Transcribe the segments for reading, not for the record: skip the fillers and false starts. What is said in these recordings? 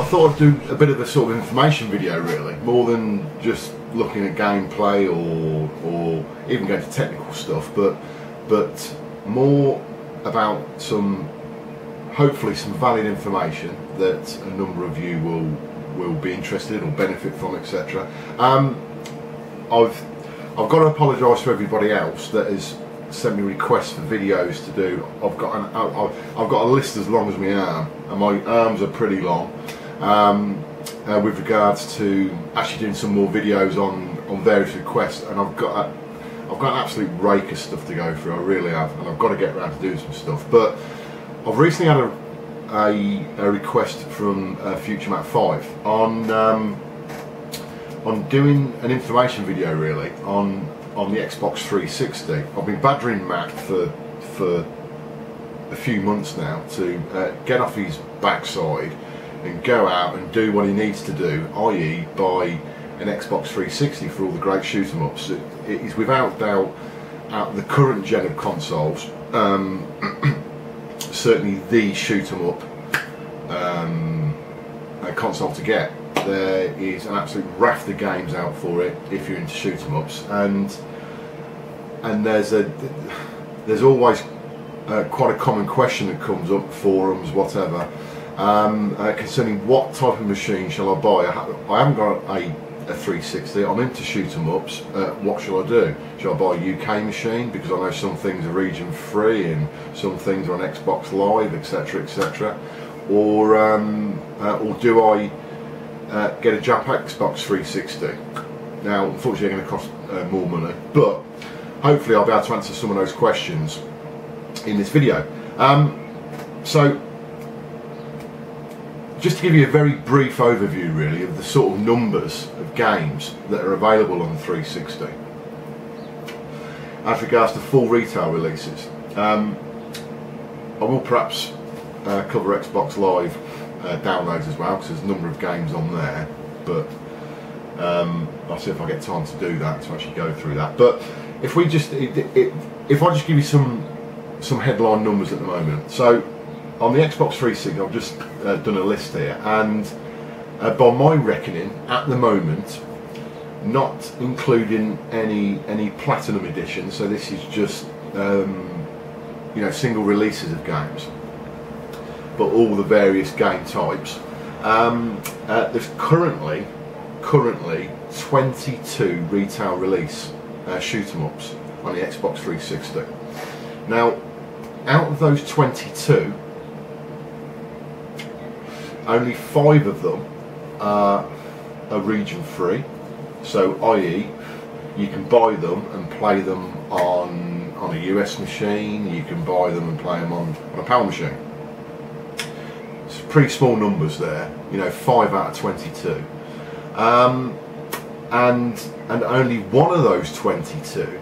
thought I'd do a bit of a sort of information video, really, more than just looking at gameplay or even going to technical stuff, but more about hopefully some valid information that a number of you will be interested in or benefit from, etc. I've got to apologise to everybody else that has sent me requests for videos to do. I've got a list as long as my arm, and my arms are pretty long, with regards to actually doing some more videos on various requests, and I've got an absolute rake of stuff to go through. I really have, and I've got to get around to doing some stuff. But I've recently had a request from SHMUP 5 on doing an information video, really, on the Xbox 360. I've been badgering Matt for a few months now to get off his backside and go out and do what he needs to do, i.e. buy an Xbox 360 for all the great shoot 'em ups. It is without doubt, out of the current gen of consoles, certainly the shoot 'em up console to get. There is an absolute raft of games out for it if you're into shoot 'em ups, and there's always quite a common question that comes up, forums, whatever, concerning what type of machine shall I buy. I haven't got a 360. I'm into shoot 'em ups. What shall I do? Shall I buy a UK machine, because I know some things are region free and some things are on Xbox Live, etc., etc., or do I get a Jap Xbox 360? Now, unfortunately, they're going to cost more money, but hopefully I'll be able to answer some of those questions in this video. So, just to give you a very brief overview, really, of the sort of numbers of games that are available on the 360 as regards to full retail releases. I will perhaps cover Xbox Live downloads as well, because there's a number of games on there, but I'll see if I get time to do that, to actually go through that. But if I just give you some headline numbers at the moment. So on the Xbox 360, I've just done a list here, and by my reckoning, at the moment, not including any platinum editions, so this is just you know, single releases of games, but all the various game types. There's currently 22 retail release shoot 'em ups on the Xbox 360. Now, out of those 22, only 5 of them are region free, so i.e. you can buy them and play them on a US machine, you can buy them and play them on a PAL machine. It's pretty small numbers there, you know, 5 out of 22. And only one of those 22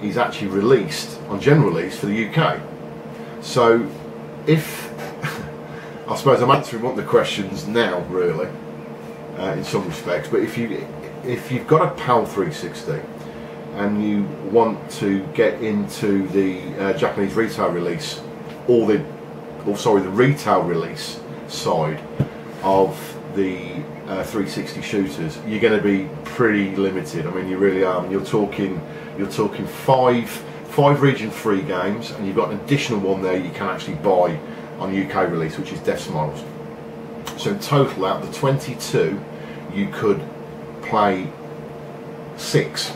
is actually released on general release for the UK. So if I suppose I'm answering one of the questions now, really, in some respects, but if you've got a PAL 360 and you want to get into the Japanese retail release, or the retail release side of the 360 shooters, you're going to be pretty limited. I mean, you really are. I mean, you're talking 5 region free games, and you've got an additional one there you can actually buy on UK release, which is Death Smiles. So in total, out of the 22, you could play 6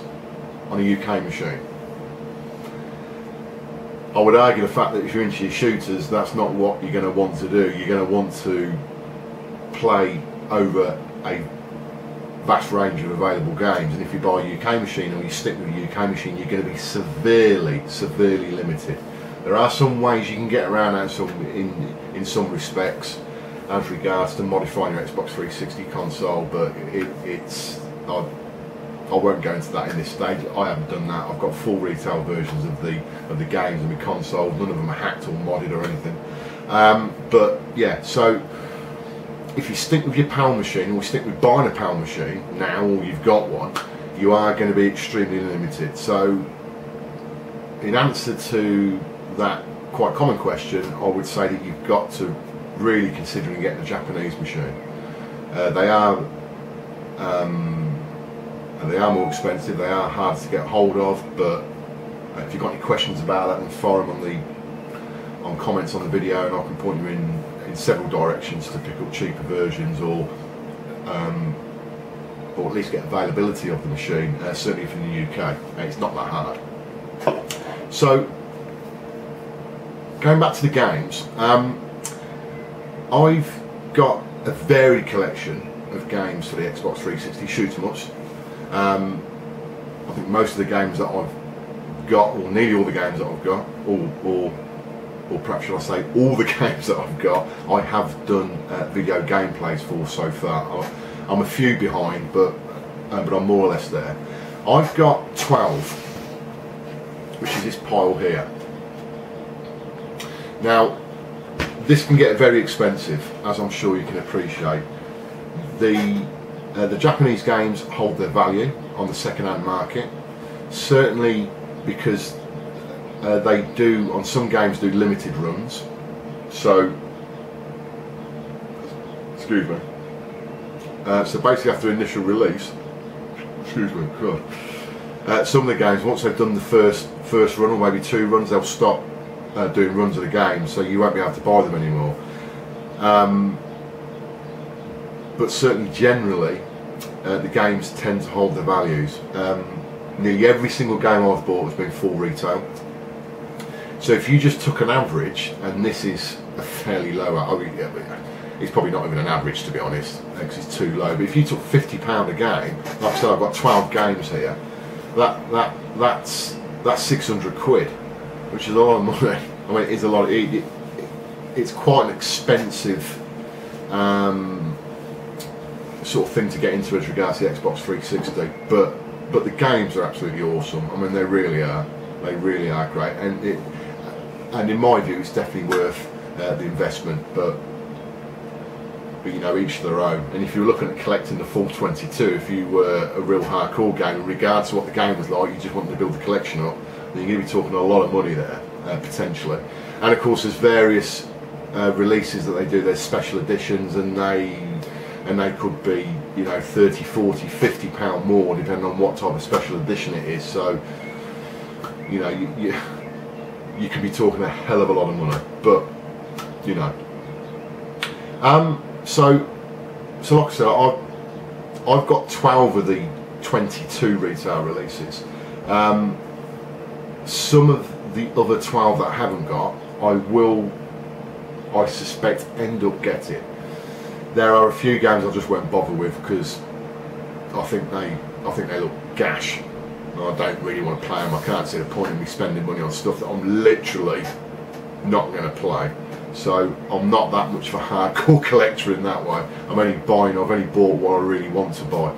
on a UK machine. I would argue the fact that if you're into your shooters, that's not what you're going to want to do. You're going to want to play over a vast range of available games, and if you buy a UK machine or you stick with a UK machine, you're going to be severely limited. There are some ways you can get around that in some respects as regards to modifying your Xbox 360 console, but I won't go into that in this stage. I haven't done that. I've got full retail versions of the games and the consoles. None of them are hacked or modded or anything. But yeah, so if you stick with your PAL machine, or stick with buying a PAL machine now, or you've got one, you are going to be extremely limited. So in answer to that quite common question, I would say that you've got to really consider getting a Japanese machine. They are more expensive. They are hard to get hold of. But if you've got any questions about that, then fire them on comments on the video, and I can point you in several directions to pick up cheaper versions, or at least get availability of the machine. Certainly from the UK, it's not that hard. So, going back to the games, I've got a varied collection of games for the Xbox 360 shoot 'em ups. I think most of the games that I've got, or nearly all the games that I've got, or perhaps should I say all the games that I've got, I have done video gameplays for so far. I'm a few behind, but I'm more or less there. I've got 12, which is this pile here. Now, this can get very expensive, as I'm sure you can appreciate. The Japanese games hold their value on the second-hand market, certainly because they do, on some games, do limited runs. So, excuse me. So basically, after initial release, excuse me, God. Some of the games, once they've done the first run or maybe 2 runs, they'll stop doing runs of the game, so you won't be able to buy them anymore. But certainly, generally, the games tend to hold their values. Nearly every single game I've bought has been full retail. So if you just took an average, and this is a fairly low, it's probably not even an average, to be honest, because it's too low, but if you took £50 a game, like I said, I've got 12 games here, that's 600 quid, which is a lot of money. I mean, it is a lot. It's quite an expensive sort of thing to get into as regards to the Xbox 360, but the games are absolutely awesome. I mean, they really are great, and in my view, it's definitely worth the investment. But you know, each to their own. And if you're looking at collecting the full 22, if you were a real hardcore gamer, in regards to what the game was like, you just wanted to build the collection up, then you're going to be talking a lot of money there, potentially. And of course, there's various releases that they do. There's special editions, and they could be, you know, 30, 40, 50 pound more, depending on what type of special edition it is. So, you know, you could be talking a hell of a lot of money, but you know. So like I said, I've got 12 of the 22 retail releases. Some of the other 12 that I haven't got, I suspect, end up getting. There are a few games I just won't bother with because I think they look gash. And I don't really want to play them. I can't see the point in me spending money on stuff that I'm literally not going to play. So I'm not that much of a hardcore collector in that way. I've only bought what I really want to buy.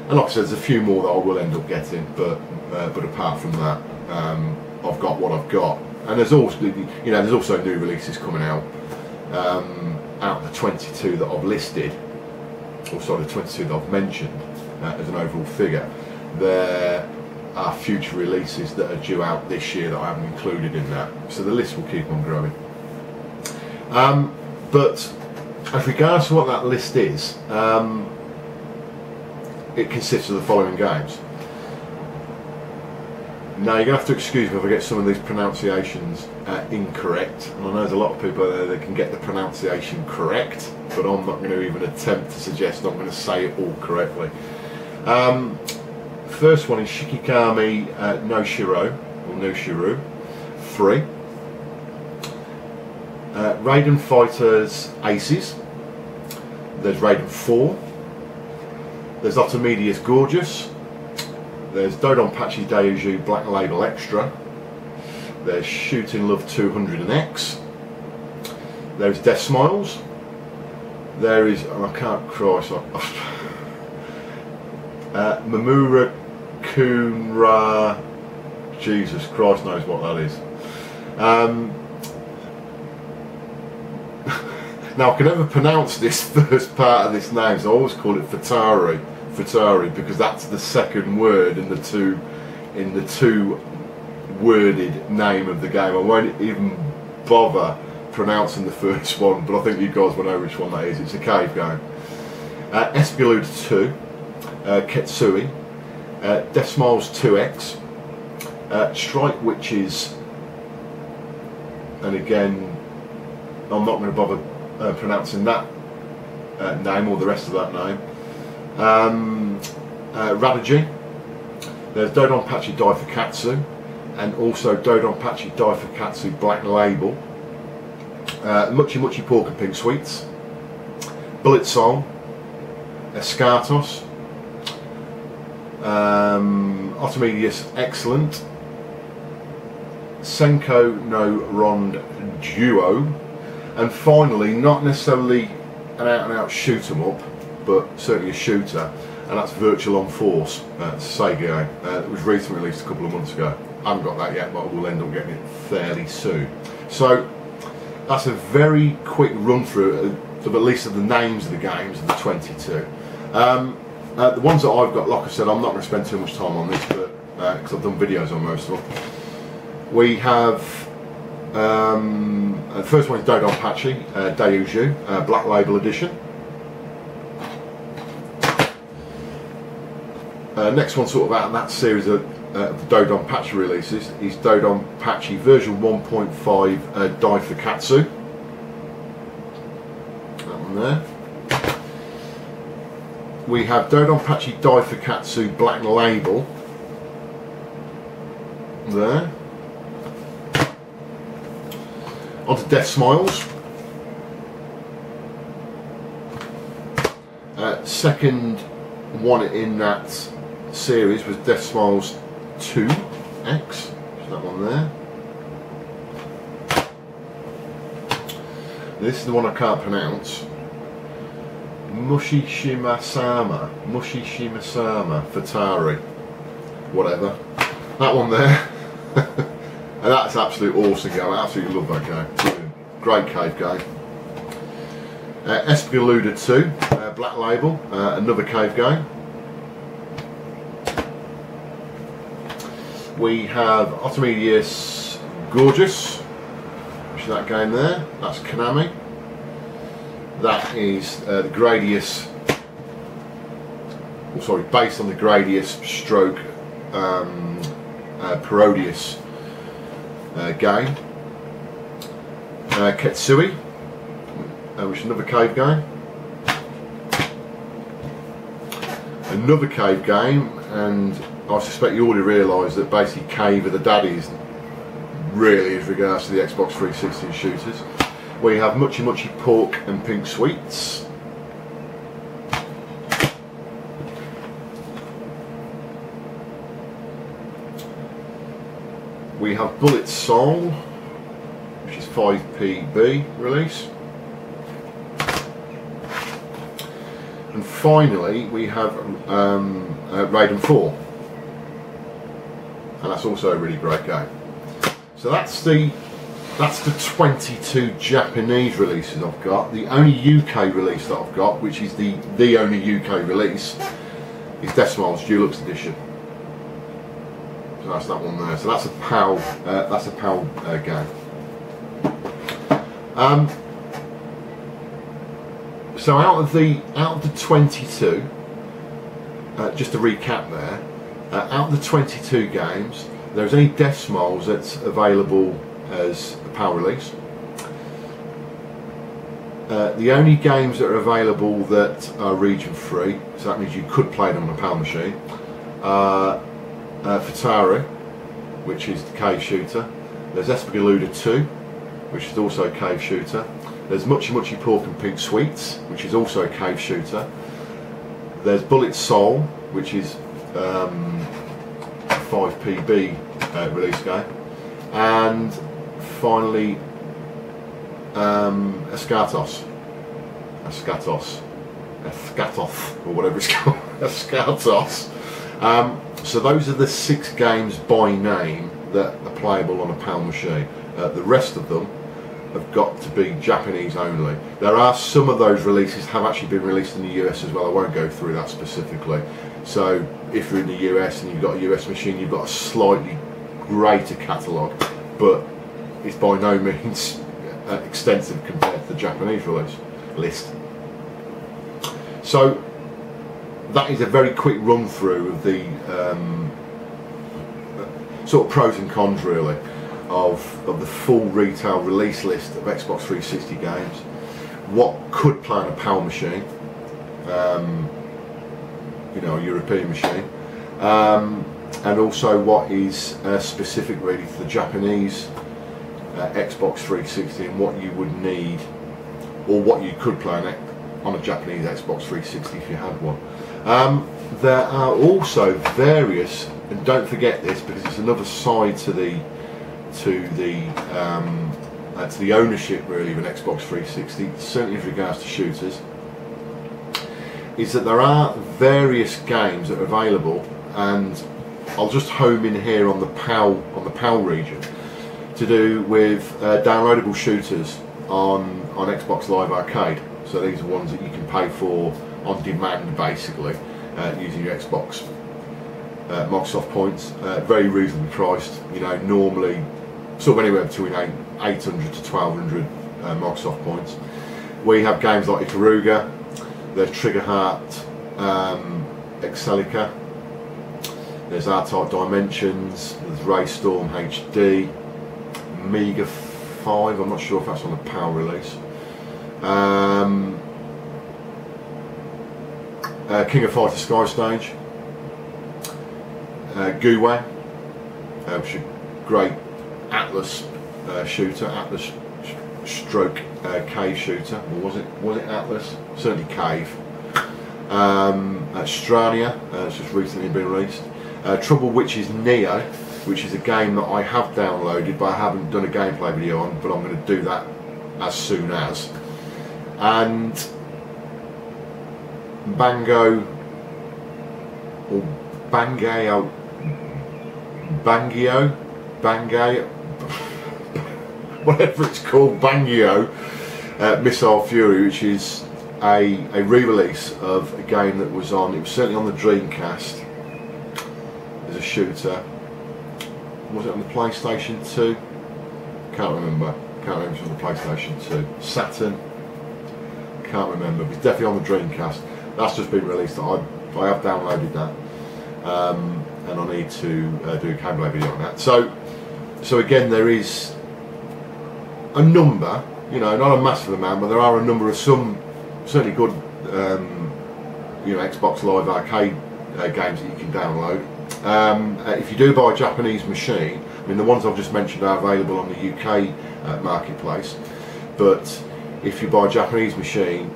And like I said, there's a few more that I will end up getting, but apart from that, I've got what I've got. And there's also new releases coming out. Out of the 22 that I've listed, or sorry, the 22 that I've mentioned as an overall figure, there are future releases that are due out this year that I haven't included in that. So the list will keep on growing. But as regards to what that list is, it consists of the following games. Now you're going to have to excuse me if I get some of these pronunciations incorrect, and I know there's a lot of people out there that can get the pronunciation correct, but I'm not going to even attempt to suggest I'm going to say it all correctly. First one is Shikigami no Shiro, or no Shiru 3. Raiden Fighters Aces. There's Raiden 4. There's Otomedius Gorgeous. There's Dodonpachi Daiju Black Label Extra. There's Shooting Love 200 and X. There's Death Smiles. There is, and I can't cry, so Mamura Kunra. Jesus Christ knows what that is. Now I can never pronounce this first part of this name, so I always call it Futari, because that's the second word in the two worded name of the game. I won't even bother pronouncing the first one, but I think you guys will know which one that is. It's a cave game. Espeluda 2, Ketsui, Death Smiles 2X, Strike Witches, and again I'm not going to bother pronouncing that name or the rest of that name. Radaji. There's Dodonpachi Daifukatsu, and also Dodonpachi Daifukatsu Black Label. Muchi Muchi Pork and Pink Sweets, Bullet Soul, Escartos, Otomedius Excellent, Senko no Rond Duo, and finally, not necessarily an out-and-out shoot 'em up, but certainly a shooter, and that's Virtual on Force. It's a Sega game. It was recently released a couple of months ago. I haven't got that yet, but I will end up getting it fairly soon. So that's a very quick run through of at least of the names of the games of the 22. The ones that I've got, like I said, I'm not going to spend too much time on this, but because I've done videos on most of them. We have the first one is Dodonpachi Daiyuju Black Label Edition. Next one, sort of out of that series of the Dodonpachi releases, is Dodonpachi version 1.5 Daifukatsu. That one there. We have Dodonpachi Daifukatsu Black Label. There. Onto Death Smiles. Second one in that series was Death Smiles 2X. That one there. This is the one I can't pronounce. Mushishimasama Futari, whatever. That one there. And that's absolutely awesome game. I absolutely love that game. Great cave game. Espeluda 2, Black Label, another cave game. We have Otomedius Gorgeous, which is that game there. That's Konami. That is the Gradius, oh, sorry, based on the Gradius stroke Parodius game. Ketsui, which is another cave game. Another cave game, and I suspect you already realise that basically cave are the daddies, really, as regards to the Xbox 360 shooters. We have Muchi Muchi Pork and Pink Sweets. We have Bullet Soul, which is 5PB release. And finally we have Raiden 4. And that's also a really great game. So that's the 22 Japanese releases I've got. The only UK release that I've got, which is the only UK release, is Death Smiles Deluxe Edition. So that's that one there. So that's a PAL game. So out of the 22, just to recap there, out of the 22 games, there's only Death Smiles that's available as a PAL release. The only games that are available that are region free, so that means you could play them on a PAL machine, Futari, which is the cave shooter. There's Espeluda 2, which is also a cave shooter. There's Muchi Muchi Pork and Pink Sweets, which is also a cave shooter. There's Bullet Soul, which is a 5PB release game. And finally Escartos, or whatever it's called, Escartos. So those are the 6 games by name that are playable on a PAL machine. The rest of them have got to be Japanese only. There are some of those releases have actually been released in the US as well. I won't go through that specifically. So if you're in the US and you've got a US machine, you've got a slightly greater catalogue, but it's by no means extensive compared to the Japanese release list. So that is a very quick run through of the sort of pros and cons really of the full retail release list of Xbox 360 games, what could play on a PAL machine, you know, a European machine, and also what is specific really to the Japanese Xbox 360 and what you would need, or what you could play on a Japanese Xbox 360 if you had one. There are also various, and don't forget this because it's another side to the ownership really of an Xbox 360, certainly with regards to shooters, is that there are various games that are available, and I'll just home in here on the PAL region, to do with downloadable shooters on Xbox Live Arcade. So these are ones that you can pay for on demand basically, using your Xbox Microsoft points, very reasonably priced, you know, normally sort of anywhere between 800 to 1200 Microsoft points. We have games like Ikaruga, there's Trigger Heart, Excelica, there's R-Type Dimensions, there's Raystorm HD, Mega 5, I'm not sure if that's on a PAL release, King of Fighters Sky Stage, Guwe, which is a great Atlas shooter, Atlas stroke cave shooter, or was it Atlas? Certainly cave. Strania, it's just recently been released. Trouble Witches Neo, which is a game that I have downloaded but I haven't done a gameplay video on, but I'm going to do that as soon as. And Bangio, whatever it's called, Bangio Missile Fury, which is a re-release of a game that was on, it was certainly on the Dreamcast as a shooter. Was it on the PlayStation 2? Can't remember if it was on the PlayStation 2. Saturn? Can't remember, but it's definitely on the Dreamcast. That's just been released. I have downloaded that, and I need to do a gameplay video on that. So again, there is a number, you know, not a massive amount, but there are a number of some certainly good, you know, Xbox Live Arcade games that you can download. If you do buy a Japanese machine, I mean, the ones I've just mentioned are available on the UK marketplace, but if you buy a Japanese machine,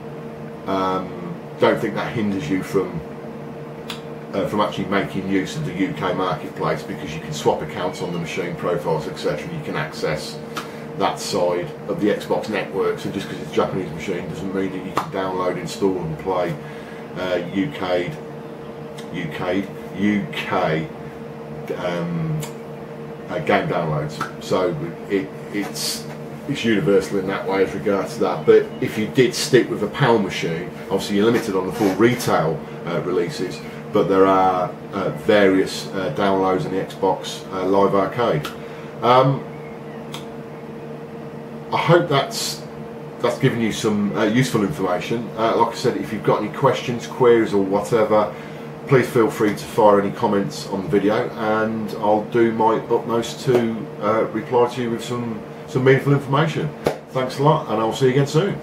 don't think that hinders you from actually making use of the UK marketplace, because you can swap accounts on the machine, profiles, etc. You can access that side of the Xbox network. So just because it's a Japanese machine doesn't mean that you can download, install and play UK game downloads. So it's universal in that way as regards to that. But if you did stick with a PAL machine, obviously you're limited on the full retail releases, but there are various downloads in the Xbox Live Arcade. I hope that's given you some useful information. Like I said, if you've got any questions, queries or whatever, please feel free to fire any comments on the video, and I'll do my utmost to reply to you with some meaningful information. Thanks a lot, and I'll see you again soon.